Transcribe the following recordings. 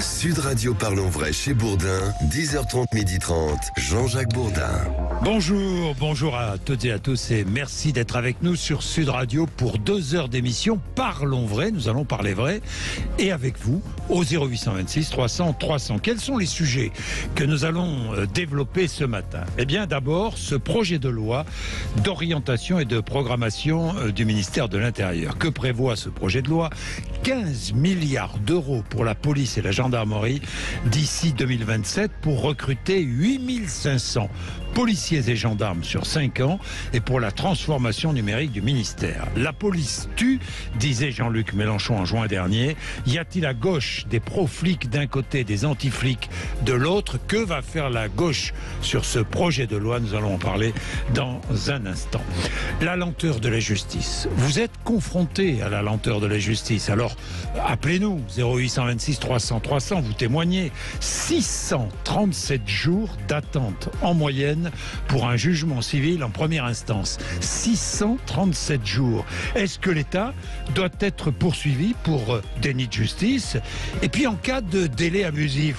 Sud Radio Parlons Vrai chez Bourdin, 10h30, 12h30, Jean-Jacques Bourdin. Bonjour à toutes et à tous et merci d'être avec nous sur Sud Radio pour 2 heures d'émission Parlons Vrai. Nous allons parler vrai et avec vous au 0826 300 300. Quels sont les sujets que nous allons développer ce matin? Eh bien d'abord ce projet de loi d'orientation et de programmation du ministère de l'Intérieur. Que prévoit ce projet de loi? 15 milliards d'euros pour la police et la gendarmerie d'ici 2027 pour recruter 8500 policiers et gendarmes sur 5 ans et pour la transformation numérique du ministère. La police tue, disait Jean-Luc Mélenchon en juin dernier. Y a-t-il à gauche des pro-flics d'un côté, des anti-flics de l'autre? Que va faire la gauche sur ce projet de loi? Nous allons en parler dans un instant. La lenteur de la justice. Vous êtes confronté à la lenteur de la justice. Alors, appelez-nous 0826 300 300, vous témoignez. 637 jours d'attente en moyenne pour un jugement civil en première instance. 637 jours. Est-ce que l'État doit être poursuivi pour déni de justice? Et puis en cas de délai abusif,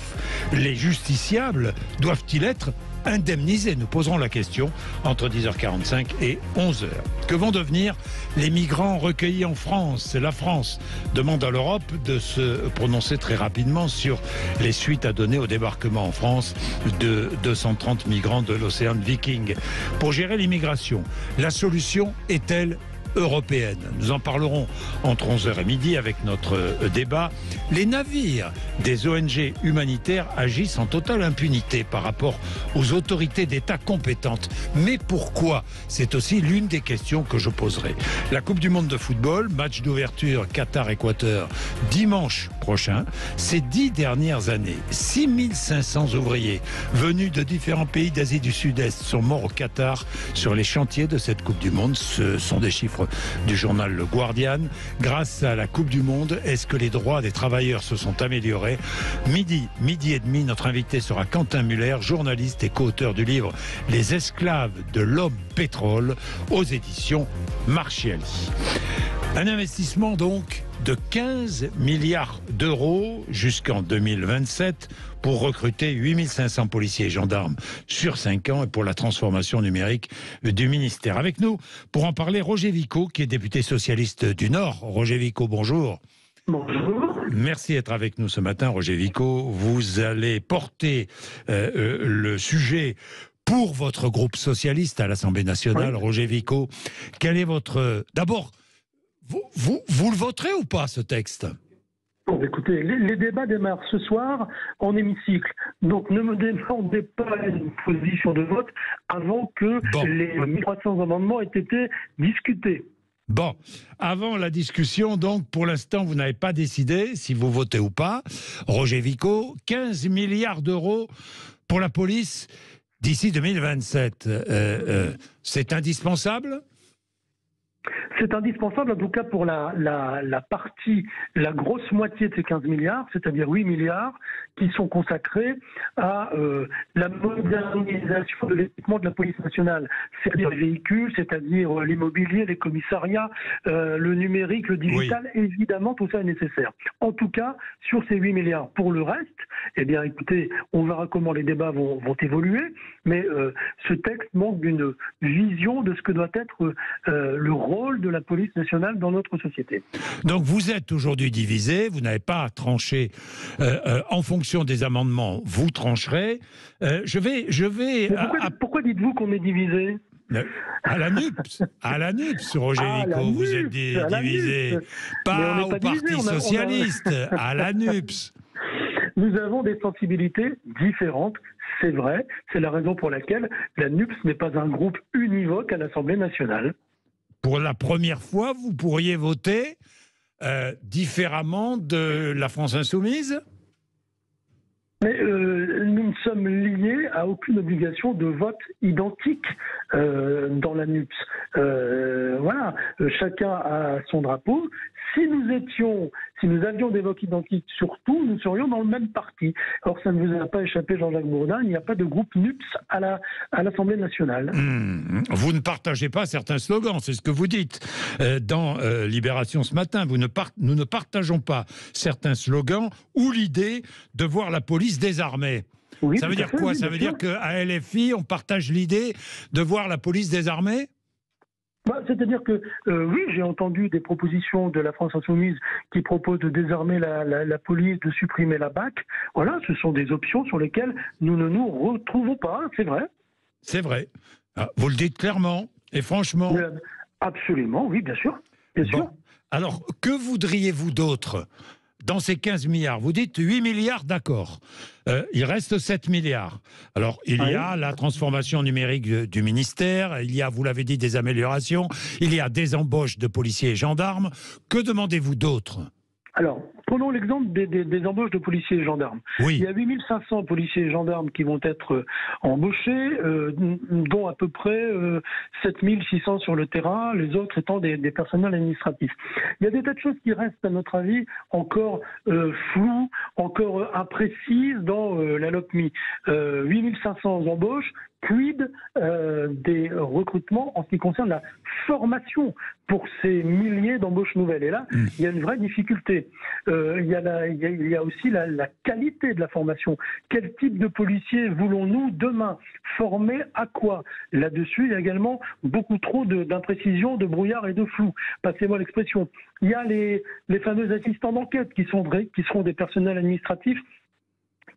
les justiciables doivent-ils être indemnisés? Nous poserons la question entre 10h45 et 11h. Que vont devenir les migrants recueillis en France? La France demande à l'Europe de se prononcer très rapidement sur les suites à donner au débarquement en France de 230 migrants de l'océan Viking. Pour gérer l'immigration, la solution est-elle européenne? Nous en parlerons entre 11h et midi avec notre débat. Les navires des ONG humanitaires agissent en totale impunité par rapport aux autorités d'État compétentes. Mais pourquoi? C'est aussi l'une des questions que je poserai. La Coupe du Monde de football, match d'ouverture Qatar-Équateur dimanche prochain. Ces 10 dernières années, 6500 ouvriers venus de différents pays d'Asie du Sud-Est sont morts au Qatar sur les chantiers de cette Coupe du Monde. Ce sont des chiffres du journal Le Guardian. Grâce à la Coupe du Monde, est-ce que les droits des travailleurs se sont améliorés? Midi et demi, notre invité sera Quentin Muller, journaliste et co-auteur du livre Les esclaves de l'homme pétrole aux éditions Marchiali. Un investissement donc de 15 milliards d'euros jusqu'en 2027 pour recruter 8500 policiers et gendarmes sur 5 ans et pour la transformation numérique du ministère. Avec nous, pour en parler, Roger Vicot, qui est député socialiste du Nord. Roger Vicot, bonjour. Bonjour. Merci d'être avec nous ce matin, Roger Vicot. Vous allez porter le sujet pour votre groupe socialiste à l'Assemblée nationale. Oui. Roger Vicot, quel est votre... D'abord, vous le voterez ou pas, ce texte? Bon, écoutez, les débats démarrent ce soir en hémicycle. Donc ne me demandez pas une position de vote avant que les 1300 amendements aient été discutés. Bon, avant la discussion, donc, pour l'instant, vous n'avez pas décidé si vous votez ou pas. Roger Vicot, 15 milliards d'euros pour la police d'ici 2027. C'est indispensable ? C'est indispensable, en tout cas pour la partie, la grosse moitié de ces 15 milliards, c'est-à-dire 8 milliards, qui sont consacrés à la modernisation de l'équipement de la police nationale, c'est-à-dire les véhicules, c'est-à-dire l'immobilier, les commissariats, le numérique, le digital, oui. Évidemment, tout ça est nécessaire. En tout cas, sur ces 8 milliards. Pour le reste, eh bien, écoutez, on verra comment les débats vont évoluer, mais ce texte manque d'une vision de ce que doit être le rôle de la police nationale dans notre société. Donc vous êtes aujourd'hui divisé, vous n'avez pas tranché en fonction des amendements, vous trancherez. Je vais. Pourquoi dites-vous qu'on est divisé? À la NUPS, Roger Vicot, vous êtes divisé. Pas au Parti Socialiste, à la NUPS. Nous avons des sensibilités différentes, c'est vrai. C'est la raison pour laquelle la NUPS n'est pas un groupe univoque à l'Assemblée nationale. Pour la première fois, vous pourriez voter différemment de la France Insoumise? Mais nous ne ne sommes liés à aucune obligation de vote identique dans la NUPS. Voilà, chacun a son drapeau. Si nous avions des votes identiques sur tout, nous serions dans le même parti. Or, ça ne vous a pas échappé, Jean-Jacques Bourdin, il n'y a pas de groupe NUPS à l'Assemblée nationale. Vous ne partagez pas certains slogans, c'est ce que vous dites dans Libération ce matin. Nous ne partageons pas certains slogans ou l'idée de voir la police désarmée. Oui, ça veut dire quoi? Ça veut dire qu'à LFI, on partage l'idée de voir la police désarmée? C'est-à-dire que, oui, j'ai entendu des propositions de la France Insoumise qui proposent de désarmer la police, de supprimer la BAC. Voilà, ce sont des options sur lesquelles nous ne nous retrouvons pas, c'est vrai. C'est vrai. Ah, vous le dites clairement et franchement. Absolument, oui, bien sûr. Bien sûr. Alors, que voudriez-vous d'autre dans ces 15 milliards? Vous dites 8 milliards, d'accord. Il reste 7 milliards. Alors, il y a la transformation numérique du ministère, il y a, vous l'avez dit, des améliorations, il y a des embauches de policiers et gendarmes. Que demandez-vous d'autre? Alors, prenons l'exemple des embauches de policiers et gendarmes. Oui. Il y a 8500 policiers et gendarmes qui vont être embauchés, dont à peu près 7600 sur le terrain, les autres étant des personnels administratifs. Il y a des tas de choses qui restent, à notre avis, encore floues, encore imprécises dans la LOPMI. 8500 embauches, quid des recrutements en ce qui concerne la formation pour ces milliers d'embauches nouvelles. Et là, il y a une vraie difficulté. Il y a aussi la qualité de la formation. Quel type de policiers voulons-nous demain former à quoi? Là-dessus, il y a également beaucoup trop d'imprécisions, de brouillard et de flou. Passez-moi l'expression. Il y a les fameux assistants d'enquête qui seront des personnels administratifs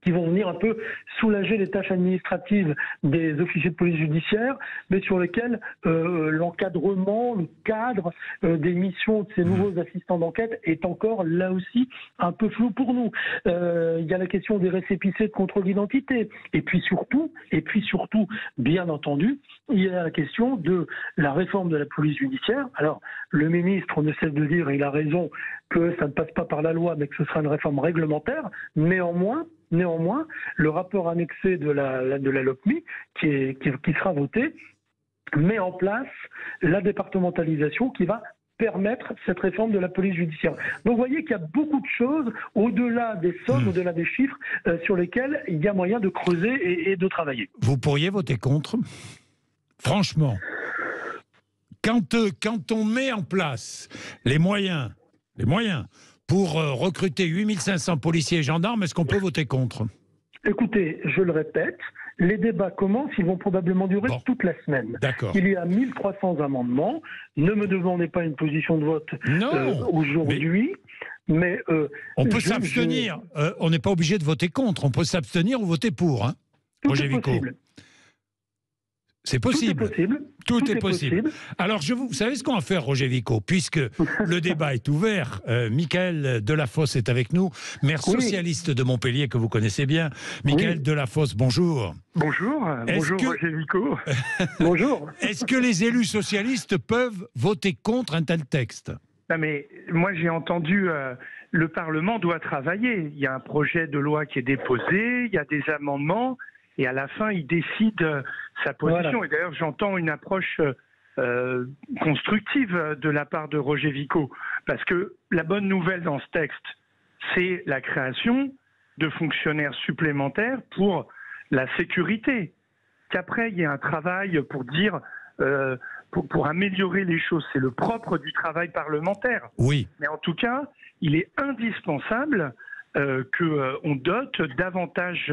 qui vont venir un peu soulager les tâches administratives des officiers de police judiciaire, mais sur lesquels l'encadrement, le cadre des missions de ces nouveaux assistants d'enquête est encore, là aussi, un peu flou pour nous. Il y a la question des récépissés de contrôle d'identité. Et puis surtout, bien entendu, il y a la question de la réforme de la police judiciaire. Alors, le ministre ne cesse de dire, et il a raison, que ça ne passe pas par la loi, mais que ce sera une réforme réglementaire. Néanmoins, le rapport annexé de la LOPMI, qui sera voté, met en place la départementalisation qui va permettre cette réforme de la police judiciaire. Donc vous voyez qu'il y a beaucoup de choses, au-delà des sommes, au-delà des chiffres, sur lesquels il y a moyen de creuser et de travailler. Vous pourriez voter contre? Franchement, quand on met en place les moyens pour recruter 8500 policiers et gendarmes, est-ce qu'on peut voter contre? Écoutez, je le répète, les débats commencent, ils vont probablement durer toute la semaine. Il y a 1300 amendements. Ne me demandez pas une position de vote aujourd'hui. Mais on peut s'abstenir. On n'est pas obligé de voter contre. On peut s'abstenir ou voter pour. Hein, Roger Vico. C'est possible. Tout est possible. Alors, vous savez ce qu'on va faire, Roger Vico, puisque le débat est ouvert. Michael Delafosse est avec nous, maire socialiste de Montpellier, que vous connaissez bien. Michael Delafosse, bonjour. Bonjour Roger Vico. Bonjour. Est-ce que les élus socialistes peuvent voter contre un tel texte? Non mais moi j'ai entendu, le Parlement doit travailler. Il y a un projet de loi qui est déposé, il y a des amendements. Et à la fin, il décide sa position. Voilà. Et d'ailleurs, j'entends une approche constructive de la part de Roger Vico. Parce que la bonne nouvelle dans ce texte, c'est la création de fonctionnaires supplémentaires pour la sécurité. Qu'après, il y a un travail pour dire, pour améliorer les choses. C'est le propre du travail parlementaire. Oui. Mais en tout cas, il est indispensable qu'on dote davantage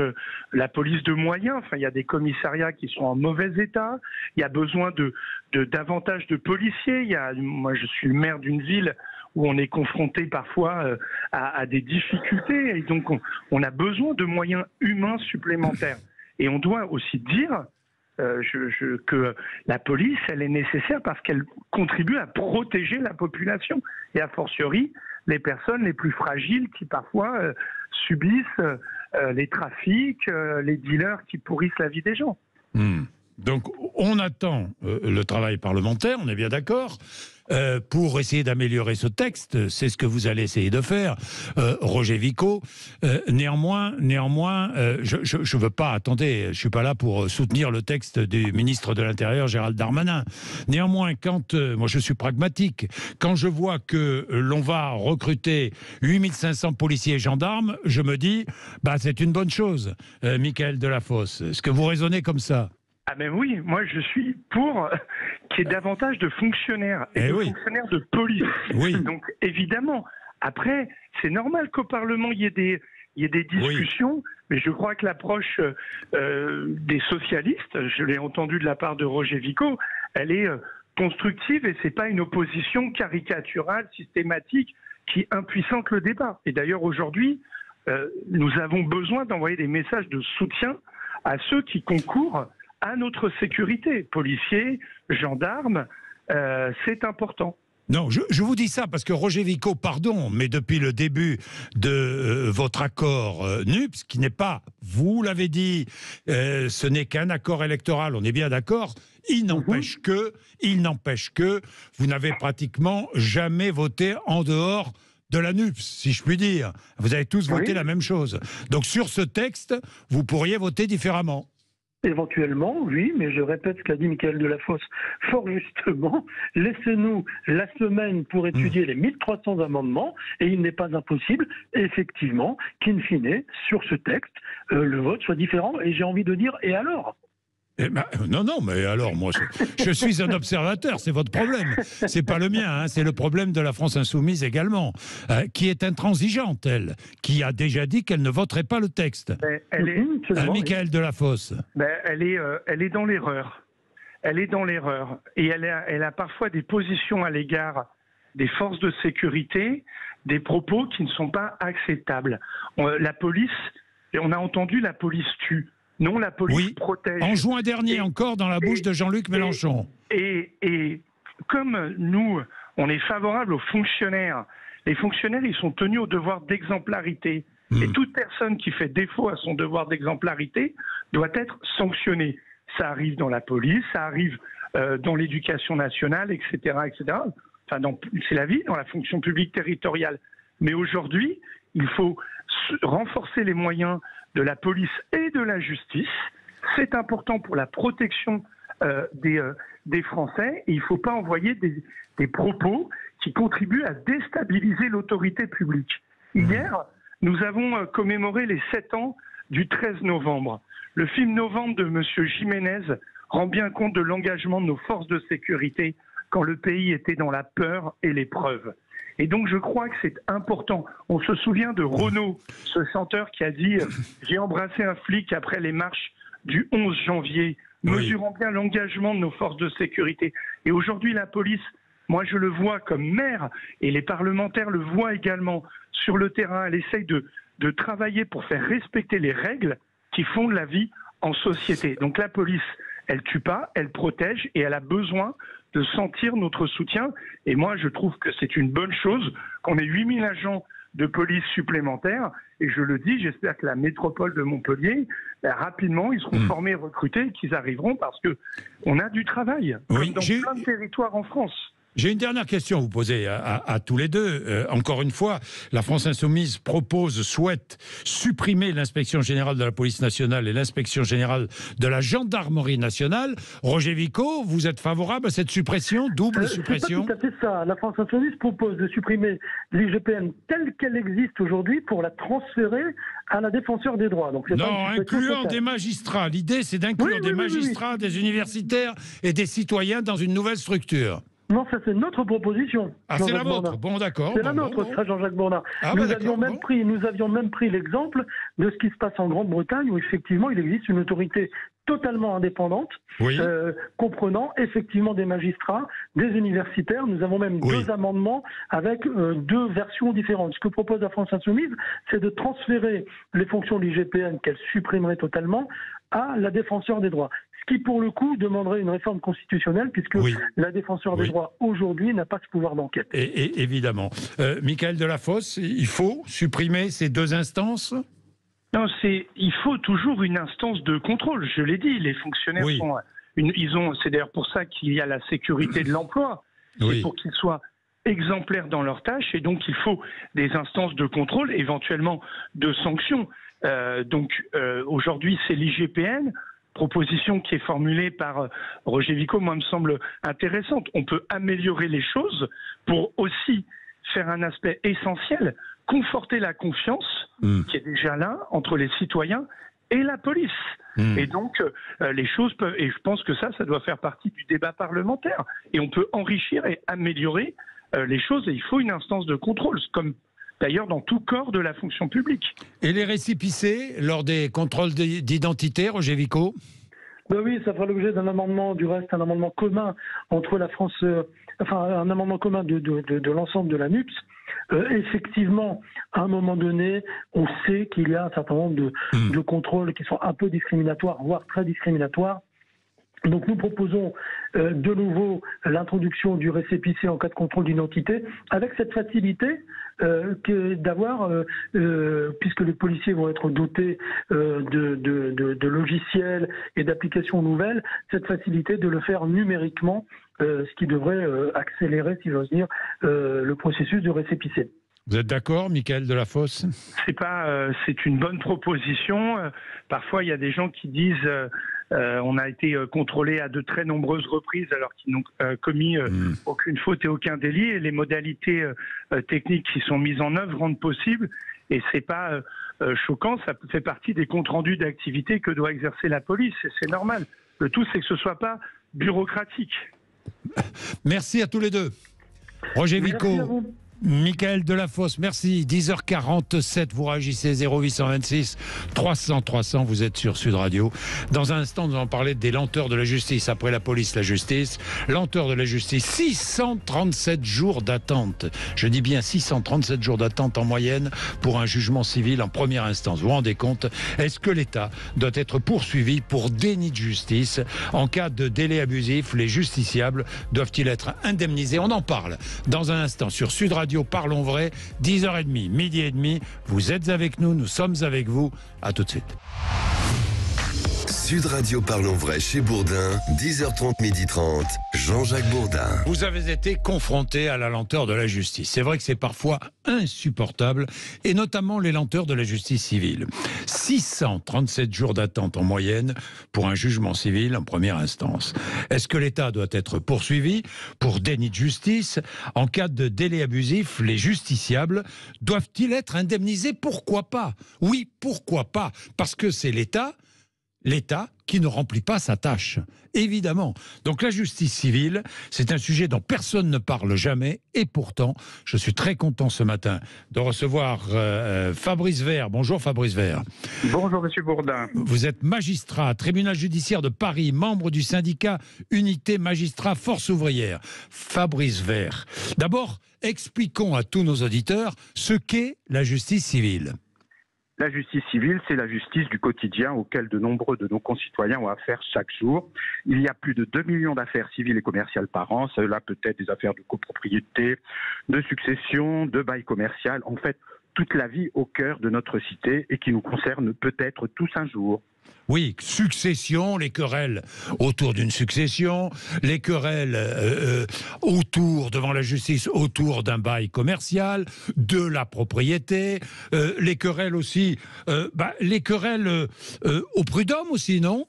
la police de moyens. Enfin, il y a des commissariats qui sont en mauvais état. Il y a besoin de davantage de policiers. Moi, je suis le maire d'une ville où on est confronté parfois à des difficultés. Et donc, on a besoin de moyens humains supplémentaires. Et on doit aussi dire que la police, elle est nécessaire parce qu'elle contribue à protéger la population. Et a fortiori, les personnes les plus fragiles qui parfois subissent les trafics, les dealers qui pourrissent la vie des gens. Donc, on attend le travail parlementaire, on est bien d'accord, pour essayer d'améliorer ce texte. C'est ce que vous allez essayer de faire, Roger Wickau. Néanmoins, je veux pas, attendez, je suis pas là pour soutenir le texte du ministre de l'Intérieur, Gérald Darmanin. Néanmoins, moi je suis pragmatique, quand je vois que l'on va recruter 8500 policiers et gendarmes, je me dis, c'est une bonne chose, Mickaël Delafosse. Est-ce que vous raisonnez comme ça ? Ah ben oui, moi je suis pour qu'il y ait davantage de fonctionnaires et fonctionnaires de police. Oui. Donc évidemment, après, c'est normal qu'au Parlement il y ait des discussions, mais je crois que l'approche des socialistes, je l'ai entendu de la part de Roger Wickau, elle est constructive et c'est pas une opposition caricaturale, systématique, qui impuissante le débat. Et d'ailleurs aujourd'hui, nous avons besoin d'envoyer des messages de soutien à ceux qui concourent à notre sécurité, policiers, gendarmes, c'est important. Non, je vous dis ça parce que Roger Wickau, pardon, mais depuis le début de votre accord NUPS, qui n'est pas, vous l'avez dit, ce n'est qu'un accord électoral, on est bien d'accord, il n'empêche que vous n'avez pratiquement jamais voté en dehors de la NUPS, si je puis dire. Vous avez tous voté la même chose. Donc sur ce texte, vous pourriez voter différemment. Éventuellement, oui, mais je répète ce qu'a dit Mickaël Delafosse fort justement. Laissez-nous la semaine pour étudier les 1300 amendements et il n'est pas impossible, effectivement, qu'in fine, sur ce texte, le vote soit différent. Et j'ai envie de dire, et alors ? Non, mais alors, moi, je suis un observateur, c'est votre problème. C'est pas le mien, hein, c'est le problème de la France Insoumise également, qui est intransigeante, elle, qui a déjà dit qu'elle ne voterait pas le texte. Mickaël Delafosse. Elle est dans l'erreur. Elle est dans l'erreur. Et elle a parfois des positions à l'égard des forces de sécurité, des propos qui ne sont pas acceptables. La police, on a entendu la police tue. Non, la police protège. En juin dernier, encore dans la bouche de Jean-Luc Mélenchon. Et comme nous, on est favorable aux fonctionnaires, les fonctionnaires, ils sont tenus au devoir d'exemplarité. Et toute personne qui fait défaut à son devoir d'exemplarité doit être sanctionnée. Ça arrive dans la police, ça arrive dans l'éducation nationale, etc., etc. Enfin, c'est la vie dans la fonction publique territoriale. Mais aujourd'hui, il faut renforcer les moyens de la police et de la justice. C'est important pour la protection des Français et il ne faut pas envoyer des propos qui contribuent à déstabiliser l'autorité publique. Hier, nous avons commémoré les 7 ans du 13 novembre. Le film Novembre de M. Jiménez rend bien compte de l'engagement de nos forces de sécurité quand le pays était dans la peur et l'épreuve. Et donc je crois que c'est important. On se souvient de Renaud, ce chanteur qui a dit « J'ai embrassé un flic après les marches du 11 janvier », mesurant bien l'engagement de nos forces de sécurité. Et aujourd'hui la police, moi je le vois comme maire, et les parlementaires le voient également sur le terrain, elle essaye de travailler pour faire respecter les règles qui fondent la vie en société. Donc la police, elle tue pas, elle protège et elle a besoin de sentir notre soutien. Et moi, je trouve que c'est une bonne chose qu'on ait 8000 agents de police supplémentaires. Et je le dis, j'espère que la métropole de Montpellier, rapidement, ils seront formés et recrutés et qu'ils arriveront parce qu'on a du travail, comme dans plein de territoires en France. J'ai une dernière question à vous poser à tous les deux. Encore une fois, la France Insoumise souhaite supprimer l'inspection générale de la police nationale et l'inspection générale de la gendarmerie nationale. Roger Wickau, vous êtes favorable à cette suppression, double suppression? C'est pas tout à fait ça. La France Insoumise propose de supprimer l'IGPN telle qu'elle existe aujourd'hui pour la transférer à la défenseur des droits. Donc, non, incluant des magistrats. L'idée, c'est d'inclure des magistrats, des universitaires et des citoyens dans une nouvelle structure. Non, ça c'est notre proposition. Ah, c'est la vôtre. Bon, d'accord. C'est la nôtre, ça, Jean-Jacques Bourdin. Nous avions même pris l'exemple de ce qui se passe en Grande-Bretagne, où effectivement il existe une autorité totalement indépendante, comprenant effectivement des magistrats, des universitaires. Nous avons même 2 amendements avec 2 versions différentes. Ce que propose la France Insoumise, c'est de transférer les fonctions de l'IGPN qu'elle supprimerait totalement à la défenseur des droits. Ce qui, pour le coup, demanderait une réforme constitutionnelle, puisque la défenseur des droits, aujourd'hui, n'a pas ce pouvoir d'enquête. Et évidemment. Mickaël Delafosse, il faut supprimer ces 2 instances? Non, il faut toujours une instance de contrôle. Je l'ai dit, les fonctionnaires C'est d'ailleurs pour ça qu'il y a la sécurité de l'emploi. Oui. C'est pour qu'ils soient exemplaires dans leurs tâches, et donc il faut des instances de contrôle, éventuellement de sanctions. Aujourd'hui, c'est l'IGPN, proposition qui est formulée par Roger Vico, moi, me semble intéressante. On peut améliorer les choses pour aussi faire un aspect essentiel, conforter la confiance qui est déjà là entre les citoyens et la police. Et donc, les choses peuvent... Et je pense que ça doit faire partie du débat parlementaire. Et on peut enrichir et améliorer les choses. Et il faut une instance de contrôle, comme d'ailleurs dans tout corps de la fonction publique. Et les récépissés, lors des contrôles d'identité, Roger Vico? Ben oui, ça fera l'objet d'un amendement, du reste, un amendement commun entre la France, un amendement commun de l'ensemble de la NUPS. Effectivement, à un moment donné, on sait qu'il y a un certain nombre de contrôles qui sont un peu discriminatoires, voire très discriminatoires. Donc nous proposons de nouveau l'introduction du récépissé en cas de contrôle d'identité, avec cette facilité d'avoir, puisque les policiers vont être dotés de logiciels et d'applications nouvelles, cette facilité de le faire numériquement, ce qui devrait accélérer, si j'ose dire, le processus de récépissé. Vous êtes d'accord, Mickaël Delafosse? C'est une bonne proposition. Parfois, il y a des gens qui disent on a été contrôlé à de très nombreuses reprises alors qu'ils n'ont commis aucune faute et aucun délit. Et les modalités techniques qui sont mises en œuvre rendent possible. Et c'est pas choquant, ça fait partie des comptes rendus d'activité que doit exercer la police. Et c'est normal. Le tout, c'est que ce soit pas bureaucratique. Merci à tous les deux. Roger Vico, Mickaël Delafosse, merci. 10h47, vous réagissez 0826 300 300, vous êtes sur Sud Radio. Dans un instant, nous allons parler des lenteurs de la justice. Après la police, la justice. Lenteur de la justice, 637 jours d'attente. Je dis bien 637 jours d'attente en moyenne pour un jugement civil en première instance. Vous vous rendez compte? Est-ce que l'État doit être poursuivi pour déni de justice? En cas de délai abusif, les justiciables doivent-ils être indemnisés? On en parle dans un instant sur Sud Radio. Parlons vrai, 10h30, midi et demi. Vous êtes avec nous, nous sommes avec vous. À tout de suite. Sud Radio Parlons Vrai chez Bourdin, 10h30, 12h30, Jean-Jacques Bourdin. Vous avez été confronté à la lenteur de la justice. C'est vrai que c'est parfois insupportable, et notamment les lenteurs de la justice civile. 637 jours d'attente en moyenne pour un jugement civil en première instance. Est-ce que l'État doit être poursuivi pour déni de justice? En cas de délai abusif, les justiciables doivent-ils être indemnisés? Pourquoi pas? Oui, pourquoi pas? Parce que c'est l'État qui ne remplit pas sa tâche, évidemment. Donc la justice civile, c'est un sujet dont personne ne parle jamais, et pourtant, je suis très content ce matin de recevoir Fabrice Vert. Bonjour Fabrice Vert. Bonjour Monsieur Bourdin. Vous êtes magistrat, tribunal judiciaire de Paris, membre du syndicat Unité Magistrat Force Ouvrière. Fabrice Vert. D'abord, expliquons à tous nos auditeurs ce qu'est la justice civile. La justice civile, c'est la justice du quotidien auquel de nombreux de nos concitoyens ont affaire chaque jour. Il y a plus de 2 millions d'affaires civiles et commerciales par an. Cela peut être des affaires de copropriété, de succession, de bail commercial. En fait, toute la vie au cœur de notre cité et qui nous concerne peut-être tous un jour. Oui, succession, les querelles autour d'une succession, les querelles devant la justice autour d'un bail commercial, de la propriété, les querelles aussi, les querelles au prud'homme aussi, non ?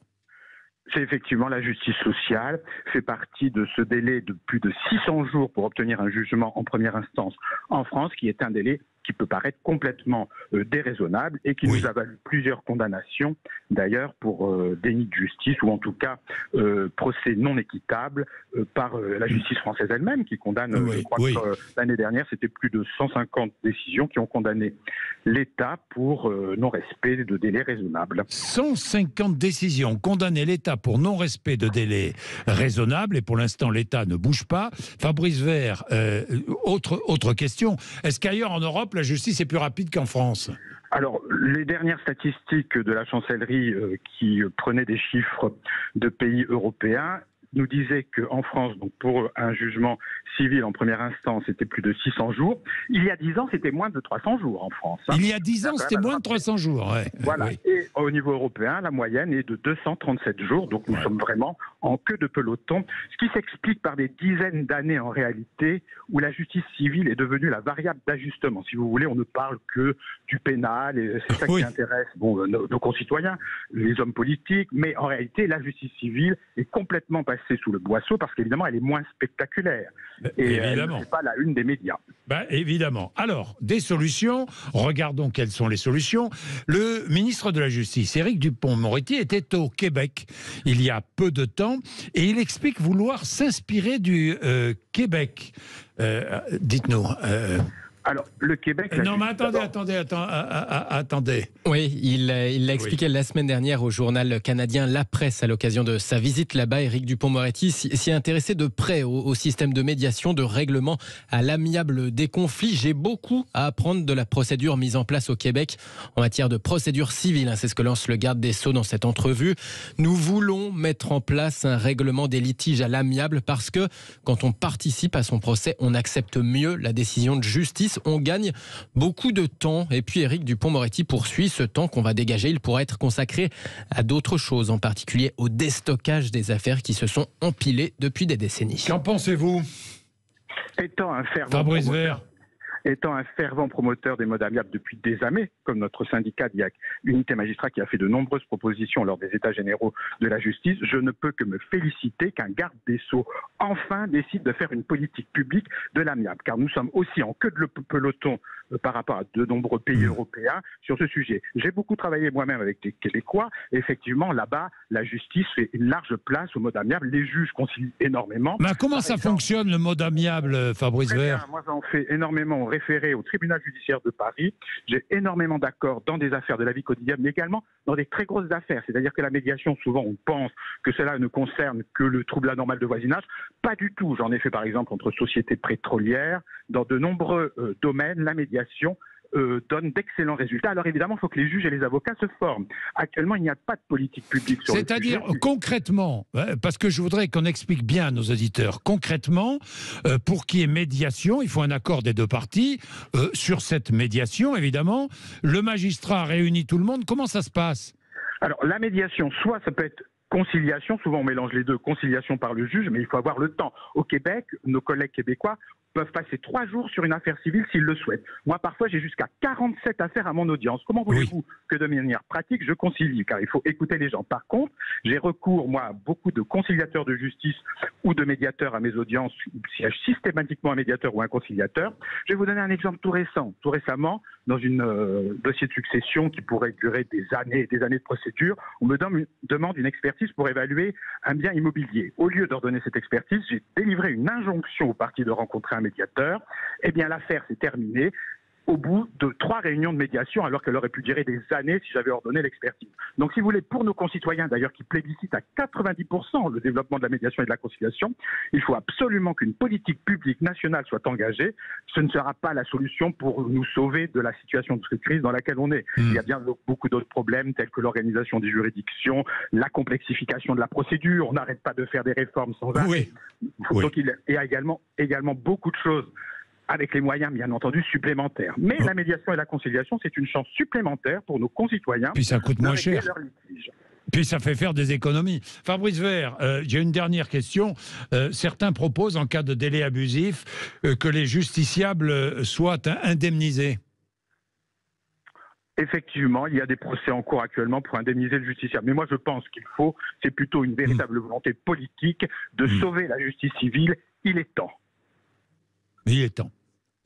C'est effectivement la justice sociale, fait partie de ce délai de plus de 600 jours pour obtenir un jugement en première instance en France, qui est un délai qui peut paraître complètement déraisonnable et qui nous a valu plusieurs condamnations, d'ailleurs pour déni de justice ou en tout cas procès non équitable par la justice française elle-même qui condamne, je crois que l'année dernière, c'était plus de 150 décisions qui ont condamné l'État pour non-respect de délai raisonnable. 150 décisions ont condamné l'État pour non-respect de délai raisonnable et pour l'instant l'État ne bouge pas. Fabrice Vert, autre question, est-ce qu'ailleurs en Europe la justice est plus rapide qu'en France? Alors, les dernières statistiques de la chancellerie qui prenaient des chiffres de pays européens nous disait qu'en France, donc pour un jugement civil en première instance, c'était plus de 600 jours. Il y a 10 ans, c'était moins de 300 jours en France. Il y a 10 ans, c'était moins de 300 jours. Ouais. Voilà. Oui. Et au niveau européen, la moyenne est de 237 jours. Donc nous sommes vraiment en queue de peloton. Ce qui s'explique par des dizaines d'années en réalité où la justice civile est devenue la variable d'ajustement. Si vous voulez, on ne parle que du pénal et c'est ça qui intéresse nos concitoyens, les hommes politiques. Mais en réalité, la justice civile est complètement passée sous le boisseau parce qu'évidemment, elle est moins spectaculaire. Et évidemment. c'est pas la une des médias. Évidemment. Alors, des solutions. Regardons quelles sont les solutions. Le ministre de la Justice, Éric Dupond-Moretti, était au Québec il y a peu de temps et il explique vouloir s'inspirer du Québec. Dites-nous. Alors, le Québec... Non, mais attendez. Oui, il l'a expliqué la semaine dernière au journal canadien La Presse à l'occasion de sa visite là-bas. Éric Dupond-Moretti s'y est intéressé de près au système de médiation, de règlement à l'amiable des conflits. J'ai beaucoup à apprendre de la procédure mise en place au Québec en matière de procédure civile. C'est ce que lance le garde des Sceaux dans cette entrevue. Nous voulons mettre en place un règlement des litiges à l'amiable parce que quand on participe à son procès, on accepte mieux la décision de justice. On gagne beaucoup de temps. Et puis Éric Dupond-Moretti poursuit ce temps qu'on va dégager. Il pourra être consacré à d'autres choses, en particulier au déstockage des affaires qui se sont empilées depuis des décennies. Qu'en pensez-vous ? Fabrice Vert. Étant un fervent promoteur des modes amiables depuis des années, comme notre syndicat DIAC, Unité Magistrat, qui a fait de nombreuses propositions lors des États généraux de la justice, je ne peux que me féliciter qu'un garde des Sceaux enfin décide de faire une politique publique de l'amiable, car nous sommes aussi en queue de peloton par rapport à de nombreux pays européens sur ce sujet. J'ai beaucoup travaillé moi-même avec des Québécois, et effectivement là-bas, la justice fait une large place au mode amiable, les juges concilient énormément. Mais comment ça fonctionne le mode amiable, Fabrice Vert ? Moi j'en fais énormément référé au tribunal judiciaire de Paris. J'ai énormément d'accords dans des affaires de la vie quotidienne, mais également dans des très grosses affaires. C'est-à-dire que la médiation, souvent, on pense que cela ne concerne que le trouble anormal de voisinage. Pas du tout. J'en ai fait, par exemple, entre sociétés pétrolières. Dans de nombreux domaines, la médiation donne d'excellents résultats. Alors évidemment, il faut que les juges et les avocats se forment. Actuellement, il n'y a pas de politique publique sur le sujet. C'est-à-dire, concrètement, parce que je voudrais qu'on explique bien à nos auditeurs, concrètement, pour qu'il y ait médiation, il faut un accord des deux parties. Sur cette médiation, évidemment, le magistrat réunit tout le monde. Comment ça se passe ? Alors, la médiation, soit ça peut être conciliation, souvent on mélange les deux, conciliation par le juge, mais il faut avoir le temps. Au Québec, nos collègues québécois peuvent passer 3 jours sur une affaire civile s'ils le souhaitent. Moi, parfois, j'ai jusqu'à 47 affaires à mon audience. Comment voulez-vous que de manière pratique, je concilie ? Car il faut écouter les gens. Par contre, j'ai recours, moi, à beaucoup de conciliateurs de justice ou de médiateurs à mes audiences, siège systématiquement un médiateur ou un conciliateur. Je vais vous donner un exemple tout récent. Tout récemment, dans une dossier de succession qui pourrait durer des années et des années de procédure, on me demande une expertise pour évaluer un bien immobilier. Au lieu d'ordonner cette expertise, j'ai délivré une injonction aux parties de rencontrer un médiateur. Eh bien, l'affaire s'est terminée au bout de 3 réunions de médiation, alors qu'elle aurait pu durer des années si j'avais ordonné l'expertise. Donc, si vous voulez, pour nos concitoyens, d'ailleurs, qui plébiscitent à 90% le développement de la médiation et de la conciliation, il faut absolument qu'une politique publique nationale soit engagée. Ce ne sera pas la solution pour nous sauver de la situation de cette crise dans laquelle on est. Il y a bien beaucoup d'autres problèmes, tels que l'organisation des juridictions, la complexification de la procédure. On n'arrête pas de faire des réformes sans arrêt. Donc, il y a également beaucoup de choses avec les moyens, bien entendu, supplémentaires. Mais la médiation et la conciliation, c'est une chance supplémentaire pour nos concitoyens. Puis ça coûte moins cher. Puis ça fait faire des économies. Fabrice Vert, j'ai une dernière question. Certains proposent, en cas de délai abusif, que les justiciables soient indemnisés. Effectivement, il y a des procès en cours actuellement pour indemniser le justiciable. Mais moi, je pense qu'il faut, c'est plutôt une véritable volonté politique de sauver la justice civile. Il est temps. Il est temps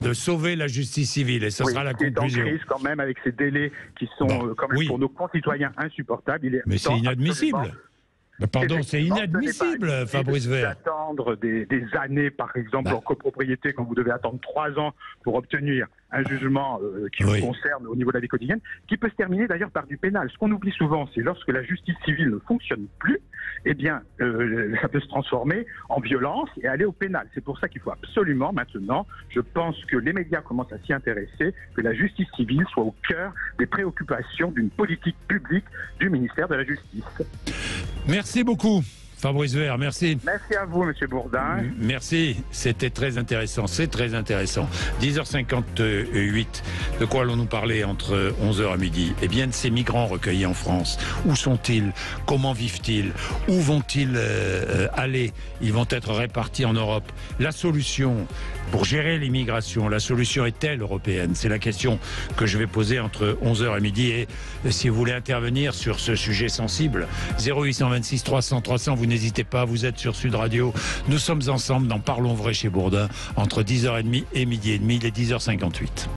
de sauver la justice civile, et ce sera la conclusion. En crise quand même, avec ces délais qui sont quand même pour nos concitoyens insupportables. Mais c'est inadmissible. Pardon, c'est inadmissible, Fabrice Vert. D'attendre des années, par exemple, en copropriété, quand vous devez attendre 3 ans pour obtenir un jugement qui vous concerne au niveau de la vie quotidienne, qui peut se terminer d'ailleurs par du pénal. Ce qu'on oublie souvent, c'est lorsque la justice civile ne fonctionne plus, eh bien, ça peut se transformer en violence et aller au pénal. C'est pour ça qu'il faut absolument maintenant, je pense que les médias commencent à s'y intéresser, que la justice civile soit au cœur des préoccupations d'une politique publique du ministère de la Justice. Merci beaucoup. Fabrice Vert, merci. Merci à vous, Monsieur Bourdin. Merci, c'était très intéressant, c'est très intéressant. 10h58, de quoi allons-nous parler entre 11h et midi? Eh bien, de ces migrants recueillis en France. Où sont-ils? Comment vivent-ils? Où vont-ils aller? Ils vont être répartis en Europe. La solution pour gérer l'immigration, la solution est-elle européenne? C'est la question que je vais poser entre 11h et midi. Et si vous voulez intervenir sur ce sujet sensible, 0826 300 300, vous n'hésitez pas, vous êtes sur Sud Radio. Nous sommes ensemble dans Parlons Vrai chez Bourdin entre 10h30 et midi et demi, il est 10h58.